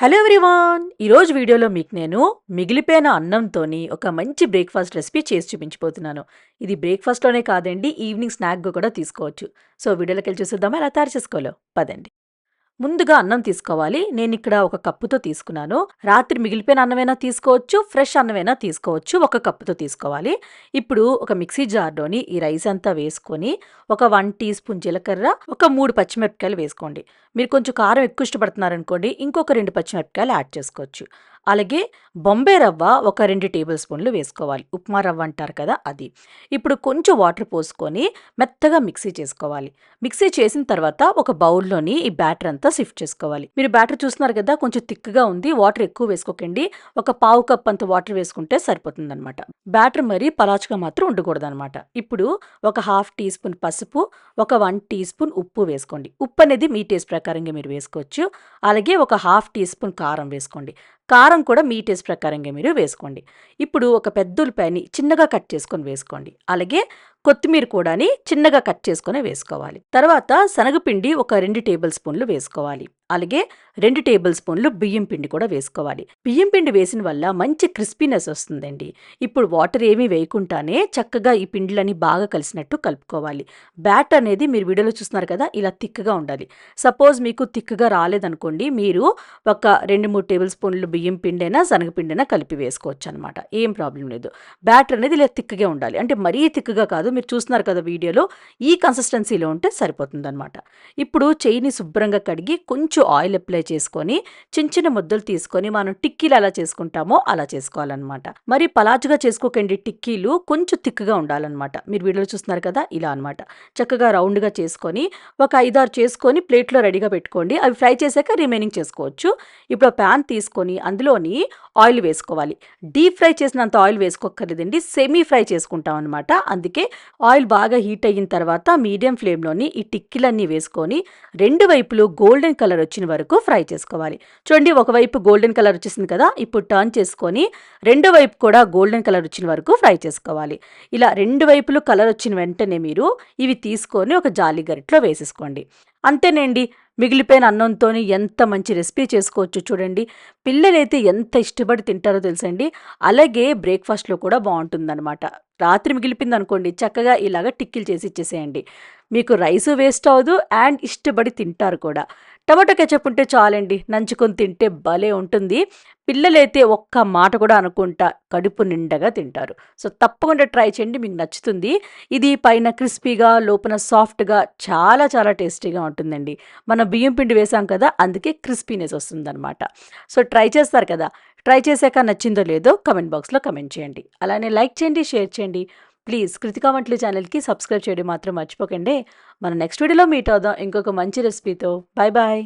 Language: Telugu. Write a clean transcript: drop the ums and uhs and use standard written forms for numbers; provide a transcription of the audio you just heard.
Hello everyone! ఈరోజు వీడియోలో మీకు నేను మిగిలిపోయిన అన్నంతోని ఒక మంచి బ్రేక్‌ఫాస్ట్ రెసిపీ చేసి చూపించబోతున్నాను. ఇది బ్రేక్‌ఫాస్ట్‌లోనే కాదండి, ఈవినింగ్ స్నాక్‌గా కూడా తీసుకోవచ్చు. సో, వీడియోలోకెళ్ళి చూసేద్దామా ఎలా తయారు చేసుకోవాలో? పదండి. ముందుగా అన్నం తీసుకోవాలి. నేనిక్కడ ఒక కప్పుతో తీసుకున్నాను. రాత్రి మిగిలిపోయిన అన్నమైనా తీసుకోవచ్చు, ఫ్రెష్ అన్నమైనా తీసుకోవచ్చు. ఒక కప్పుతో తీసుకోవాలి. ఇప్పుడు ఒక మిక్సీ జార్‌లోని ఈ రైస్ అంతా వేసుకొని, ఒక 1 టీ స్పూన్ జీలకర్ర, ఒక 3 పచ్చిమిరపకాయలు వేసుకోండి. మీరు కొంచెం కారం ఎక్కువ ఇష్టపడుతున్నారనుకోండి, ఇంకొక 2 పచ్చిమిరపకాయలు యాడ్ చేసుకోవచ్చు. అలాగే బొంబాయి రవ్వ ఒక 2 టేబుల్ స్పూన్లు వేసుకోవాలి. ఉప్మా రవ్వ అంటారు కదా అది. ఇప్పుడు కొంచెం వాటర్ పోసుకొని మెత్తగా మిక్సీ చేసుకోవాలి. మిక్సీ చేసిన తర్వాత ఒక బౌల్‌లోని ఈ బ్యాటర్ అంతా షిఫ్ట్ చేసుకోవాలి. మీరు బ్యాటర్ చూస్తున్నారు కదా, కొంచెం థిక్‌గా ఉంది. వాటర్ ఎక్కువ వేసుకోకండి. ఒక పావు కప్ అంత వాటర్ వేసుకుంటే సరిపోతుందనమాట. బ్యాటర్ మరి పలాచగా మాత్రం ఉండకూడదనమాట. ఇప్పుడు ఒక హాఫ్ టీ స్పూన్ పసుపు, ఒక 1 టీ స్పూన్ ఉప్పు వేసుకోండి. ఉప్పు అనేది మీ టేస్ట్ ప్రకారంగా మీరు వేసుకోవచ్చు. అలాగే ఒక హాఫ్ టీ స్పూన్ కారం వేసుకోండి. కారం కూడా మీ టేస్ట్ ప్రకారంగా మీరు వేసుకోండి. ఇప్పుడు ఒక పెద్ద ఉల్లిపాయని చిన్నగా కట్ చేసుకొని వేసుకోండి. అలాగే కొత్తిమీర కూడాని చిన్నగా కట్ చేసుకొని వేసుకోవాలి. తర్వాత శనగపిండి ఒక 2 టేబుల్ స్పూన్లు వేసుకోవాలి. అలాగే 2 టేబుల్ స్పూన్లు బియ్యం పిండి కూడా వేసుకోవాలి. బియ్యం పిండి వేసిన వల్ల మంచి క్రిస్పీనెస్ వస్తుందండి. ఇప్పుడు వాటర్ ఏమీ వేయకుండానే చక్కగా ఈ పిండిలని బాగా కలిసినట్టు కలుపుకోవాలి. బ్యాటర్ అనేది మీరు వీడియోలో చూస్తున్నారు కదా, ఇలా థిక్‌గా ఉండాలి. సపోజ్ మీకు థిక్‌గా రాలేదనుకోండి, మీరు ఒక 2, 3 టేబుల్ స్పూన్లు బియ్యం పిండైనా, శనగపిండైనా కలిపి వేసుకోవచ్చనమాట. ఏం ప్రాబ్లమ్ లేదు. బ్యాటర్ అనేది ఇలా థిక్‌గా ఉండాలి. అంటే మరీ థిక్‌గా కాదు. మీరు చూస్తున్నారు కదా వీడియోలో, ఈ కన్సిస్టెన్సీలో ఉంటే సరిపోతుందనమాట. ఇప్పుడు చెయ్యిని శుభ్రంగా కడిగి కొంచెం ఆయిల్ అప్లై చేసుకొని చిన్న చిన్న ముద్దలు తీసుకొని మనం టిక్కీలు ఎలా చేసుకుంటామో అలా చేసుకోవాలన్నమాట. మరి పలాచుగా చేసుకోకండి టిక్కీలు, కొంచెం థిక్‌గా ఉండాలన్నమాట. మీరు వీడియోలో చూస్తున్నారు కదా, ఇలా అనమాట. చక్కగా రౌండ్‌గా చేసుకొని ఒక 5, 6 చేసుకొని ప్లేట్‌లో రెడీగా పెట్టుకోండి. అవి ఫ్రై చేశాక రిమైనింగ్ చేసుకోవచ్చు. ఇప్పుడు ఆ ప్యాన్ తీసుకొని అందులోని ఆయిల్ వేసుకోవాలి. డీప్ ఫ్రై చేసినంత ఆయిల్ వేసుకోక్కర్లేదండి. సెమీ ఫ్రై చేసుకుంటాం అనమాట. అందుకే ఆయిల్ బాగా హీట్ అయిన తర్వాత మీడియం ఫ్లేమ్‌లోని ఈ టిక్కీలన్నీ వేసుకొని 2 వైపులు గోల్డెన్ కలర్ వచ్చిన వరకు ఫ్రై చేసుకోవాలి. చూడండి, ఒకవైపు గోల్డెన్ కలర్ వచ్చేసింది కదా, ఇప్పుడు టర్న్ చేసుకొని రెండో వైపు కూడా గోల్డెన్ కలర్ వచ్చిన వరకు ఫ్రై చేసుకోవాలి. ఇలా 2 వైపులు కలర్ వచ్చిన వెంటనే మీరు ఇవి తీసుకొని ఒక జాలి గరిటెలో వేసేసుకోండి. అంతేనండి. మిగిలిపోయిన అన్నంతోని ఎంత మంచి రెసిపీ చేసుకోవచ్చో చూడండి. పిల్లలైతే ఎంత ఇష్టపడి తింటారో తెలుసండి. అలాగే బ్రేక్‌ఫాస్ట్‌లో కూడా బావుంటుందనమాట. రాత్రి మిగిలిపోయిందనుకోండి, చక్కగా ఇలాగ టిక్కీలు చేసి ఇచ్చేసేయండి. మీకు రైసు వేస్ట్ అవ్వదు అండ్ ఇష్టపడి తింటారు కూడా. టమాటో కెచప్ ఉంటే చాలండి. నంచుకొని తింటే భలే ఉంటుంది. పిల్లలైతే ఒక్క మాట కూడా అనకుండా కడుపు నిండగా తింటారు. సో, తప్పకుండా ట్రై చేయండి. మీకు నచ్చుతుంది. ఇది పైన క్రిస్పీగా, లోపల సాఫ్ట్‌గా చాలా చాలా టేస్టీగా ఉంటుందండి. మనం బియ్యం పిండి వేసాం కదా, అందుకే క్రిస్పీనెస్ వస్తుందనమాట. సో, ట్రై చేస్తారు కదా! ట్రై చేశాక నచ్చిందో లేదో కామెంట్ బాక్స్‌లో కామెంట్ చేయండి. అలానే లైక్ చేయండి, షేర్ చేయండి. ప్లీజ్ కృతికా వంటలు ఛానల్‌కి సబ్స్క్రైబ్ చేయడం మాత్రం మర్చిపోకండి. మనం నెక్స్ట్ వీడియోలో మీట్ అవుదాం ఇంకొక మంచి రెసిపీతో. Bye bye.